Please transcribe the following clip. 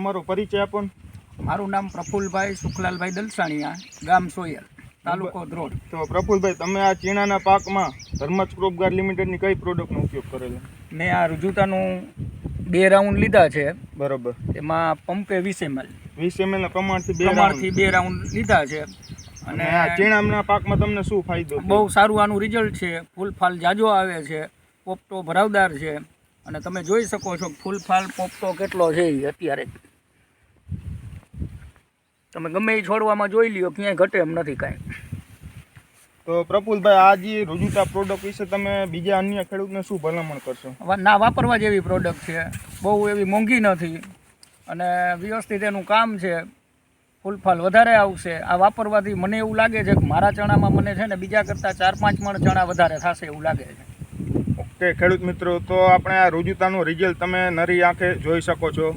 તમારો પરિચય આપો ને. મારું નામ પ્રફુલભાઈ સુખલાલભાઈ દલસાણીયા, ગામ સોયલ, તાલુકો ધ્રોલ. તો પ્રફુલભાઈ, તમે આ ચીણાના પાકમાં ધર્મજ ક્રોપગાર લિમિટેડની કઈ પ્રોડક્ટનો ઉપયોગ કરેલો? મેં આ રુજુતાનું 2 રાઉન્ડ લીધા છે. બરાબર. એમાં પંપે 20 ml 20 ml પ્રમાણથી 2 રાઉન્ડ લીધા છે. અને આ ચીણાના પાકમાં તમને શું ફાયદો? બહુ સારું આનું રિઝલ્ટ છે. ફૂલફાલ જાજો આવે છે, પોપટો ભરાવદાર છે, અને તમે જોઈ શકો છો ફૂલફાલ પોપટો કેટલો છે અત્યારે. તમે ગમે એ છોડવામાં જોઈ લ્યો, ક્યાંય ઘટે એમ નથી કાંઈ. તો પ્રફુલભાઈ, આ જે રુજુતા પ્રોડક્ટ વિશે તમે બીજા અન્ય ખેડૂતને શું ભલામણ કરશો? ના, વાપરવા જેવી પ્રોડક્ટ છે, બહુ એવી મોંઘી નથી અને વ્યવસ્થિત એનું કામ છે. ફૂલફાલ વધારે આવશે આ વાપરવાથી. મને એવું લાગે છે કે મારા ચણામાં મને છે ને બીજા કરતાં 4-5 મણ ચણા વધારે થશે એવું લાગે છે. ઓકે ખેડૂત મિત્રો, તો આપણે આ રુજુતાનું રિઝલ્ટ તમે નરી આંખે જોઈ શકો છો.